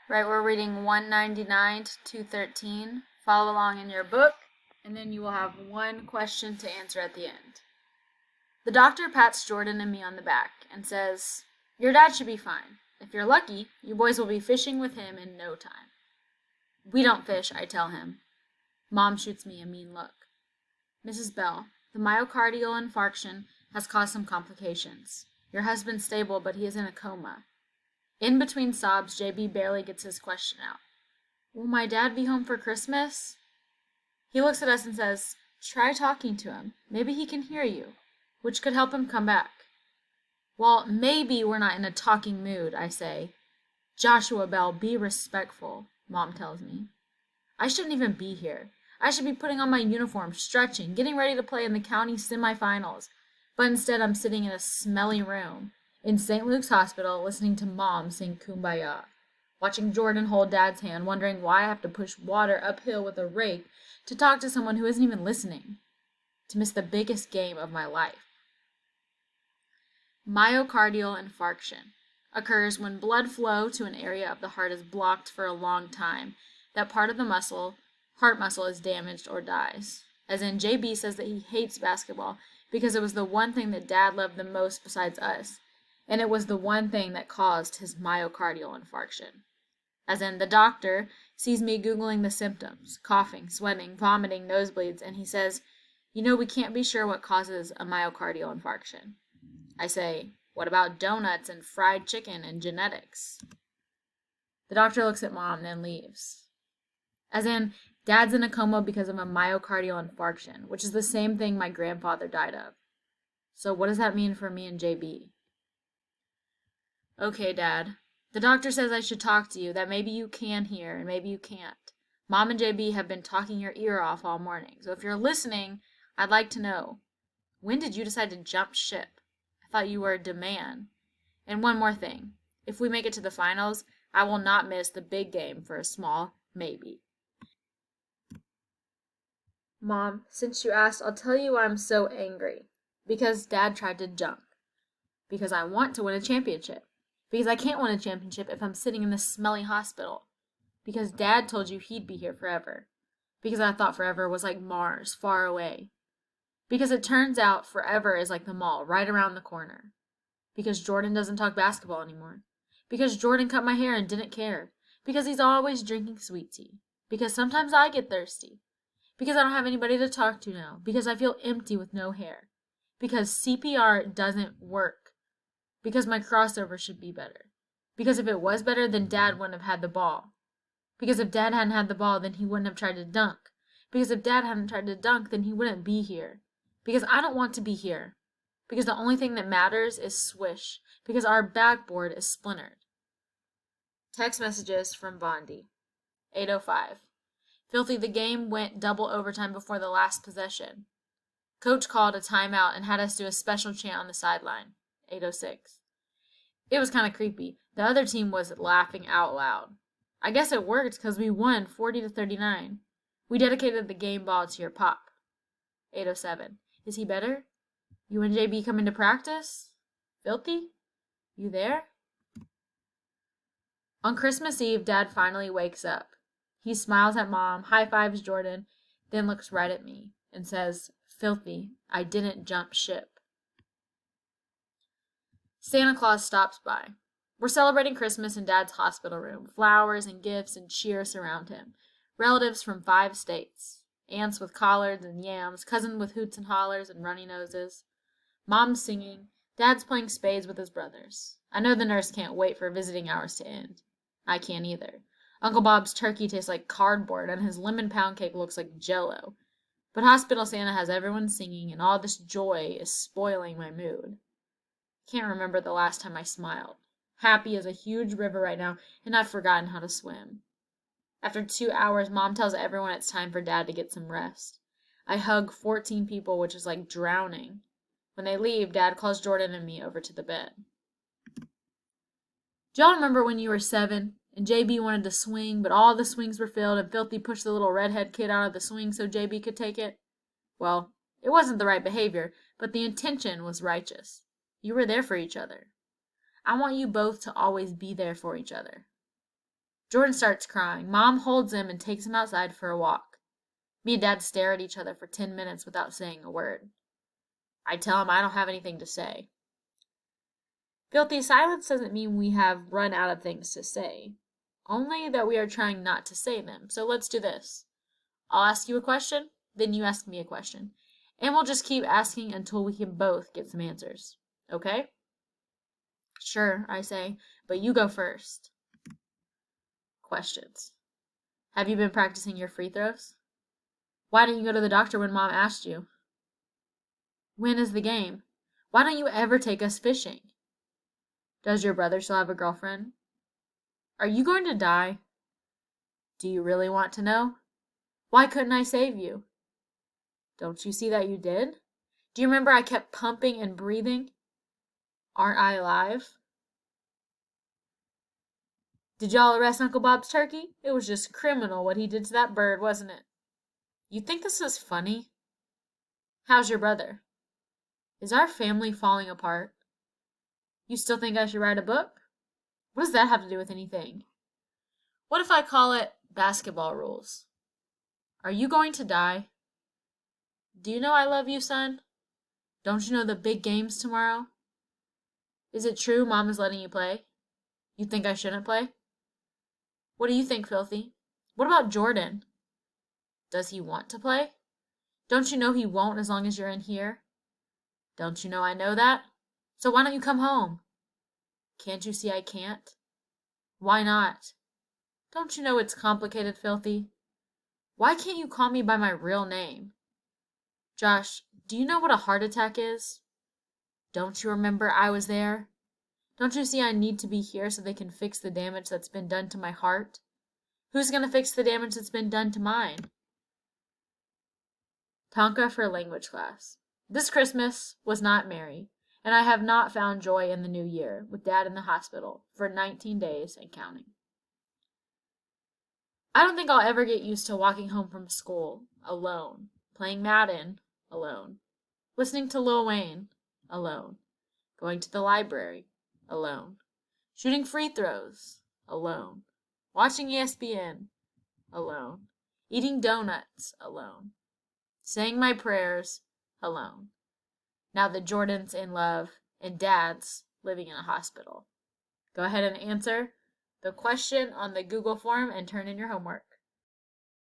Right, we're reading 199 to 213. Follow along in your book, and then you will have one question to answer at the end. The doctor pats Jordan and me on the back and says, "Your dad should be fine. If you're lucky, you boys will be fishing with him in no time." "We don't fish," I tell him. Mom shoots me a mean look. "Mrs. Bell, the myocardial infarction has caused some complications. Your husband's stable, but he is in a coma." In between sobs, JB barely gets his question out. "Will my dad be home for Christmas?" He looks at us and says, "Try talking to him. Maybe he can hear you," which could help him come back. "Well, maybe we're not in a talking mood," I say. "Joshua Bell, be respectful," Mom tells me. I shouldn't even be here. I should be putting on my uniform, stretching, getting ready to play in the county semifinals. But instead I'm sitting in a smelly room in St. Luke's Hospital listening to Mom sing Kumbaya, watching Jordan hold Dad's hand, wondering why I have to push water uphill with a rake to talk to someone who isn't even listening, to miss the biggest game of my life. Myocardial infarction occurs when blood flow to an area of the heart is blocked for a long time. That part of the heart muscle is damaged or dies. As in, JB says that he hates basketball because it was the one thing that Dad loved the most besides us, and it was the one thing that caused his myocardial infarction. As in, the doctor sees me Googling the symptoms, coughing, sweating, vomiting, nosebleeds, and he says, "We can't be sure what causes a myocardial infarction." I say, "What about donuts and fried chicken and genetics?" The doctor looks at Mom, then leaves. As in, Dad's in a coma because of a myocardial infarction, which is the same thing my grandfather died of. So what does that mean for me and JB? "Okay, Dad. The doctor says I should talk to you, that maybe you can hear and maybe you can't. Mom and JB have been talking your ear off all morning, so if you're listening, I'd like to know, when did you decide to jump ship? I thought you were a demand. And one more thing. If we make it to the finals, I will not miss the big game for a small maybe." "Mom, since you asked, I'll tell you why I'm so angry. Because Dad tried to jump. Because I want to win a championship. Because I can't win a championship if I'm sitting in this smelly hospital. Because Dad told you he'd be here forever. Because I thought forever was like Mars, far away. Because it turns out forever is like the mall, right around the corner. Because Jordan doesn't talk basketball anymore. Because Jordan cut my hair and didn't care. Because he's always drinking sweet tea. Because sometimes I get thirsty. Because I don't have anybody to talk to now. Because I feel empty with no hair. Because CPR doesn't work. Because my crossover should be better. Because if it was better, then Dad wouldn't have had the ball. Because if Dad hadn't had the ball, then he wouldn't have tried to dunk. Because if Dad hadn't tried to dunk, then he wouldn't be here. Because I don't want to be here. Because the only thing that matters is swish. Because our backboard is splintered." Text messages from Bondi. 8:05. "Filthy, the game went double overtime before the last possession. Coach called a timeout and had us do a special chant on the sideline." 8:06. "It was kind of creepy. The other team was laughing out loud. I guess it worked because we won 40-39. We dedicated the game ball to your pop." 8:07. "Is he better? You and JB coming to practice? Filthy? You there?" On Christmas Eve, Dad finally wakes up. He smiles at Mom, high-fives Jordan, then looks right at me and says, "Filthy, I didn't jump ship." Santa Claus stops by. We're celebrating Christmas in Dad's hospital room. Flowers and gifts and cheer surround him. Relatives from 5 states. Aunts with collards and yams, cousins with hoots and hollers and runny noses. Mom's singing. Dad's playing spades with his brothers. I know the nurse can't wait for visiting hours to end. I can't either. Uncle Bob's turkey tastes like cardboard and his lemon pound cake looks like Jell-O. But Hospital Santa has everyone singing and all this joy is spoiling my mood. I can't remember the last time I smiled. Happy as a huge river right now, and I've forgotten how to swim. After 2 hours, Mom tells everyone it's time for Dad to get some rest. I hug 14 people, which is like drowning. When they leave, Dad calls Jordan and me over to the bed. "Do y'all remember when you were 7 and JB wanted to swing, but all the swings were filled and Filthy pushed the little redhead kid out of the swing so JB could take it? Well, it wasn't the right behavior, but the intention was righteous. You were there for each other. I want you both to always be there for each other." Jordan starts crying. Mom holds him and takes him outside for a walk. Me and Dad stare at each other for 10 minutes without saying a word. I tell him I don't have anything to say. Filthy silence doesn't mean we have run out of things to say, only that we are trying not to say them. So let's do this. I'll ask you a question, then you ask me a question, and we'll just keep asking until we can both get some answers. Okay? Sure, I say, but you go first. Questions. Have you been practicing your free throws? Why didn't you go to the doctor when Mom asked you? When is the game? Why don't you ever take us fishing? Does your brother still have a girlfriend? Are you going to die? Do you really want to know? Why couldn't I save you? Don't you see that you did? Do you remember I kept pumping and breathing? Aren't I alive? Did y'all arrest Uncle Bob's turkey? It was just criminal what he did to that bird, wasn't it? You think this is funny? How's your brother? Is our family falling apart? You still think I should write a book? What does that have to do with anything? What if I call it Basketball Rules? Are you going to die? Do you know I love you, son? Don't you know the big game's tomorrow? Is it true Mom is letting you play? You think I shouldn't play? What do you think, Filthy? What about Jordan? Does he want to play? Don't you know he won't as long as you're in here? Don't you know I know that? So why don't you come home? Can't you see I can't? Why not? Don't you know it's complicated, Filthy? Why can't you call me by my real name? Josh, do you know what a heart attack is? Don't you remember I was there? Don't you see I need to be here so they can fix the damage that's been done to my heart? Who's going to fix the damage that's been done to mine? Tonka for language class. This Christmas was not merry, and I have not found joy in the new year, with Dad in the hospital for 19 days and counting. I don't think I'll ever get used to walking home from school alone, playing Madden alone, listening to Lil Wayne alone, going to the library alone, shooting free throws alone, watching ESPN alone, eating donuts alone, saying my prayers alone. Now that Jordan's in love and Dad's living in a hospital. Go ahead and answer the question on the Google form and turn in your homework.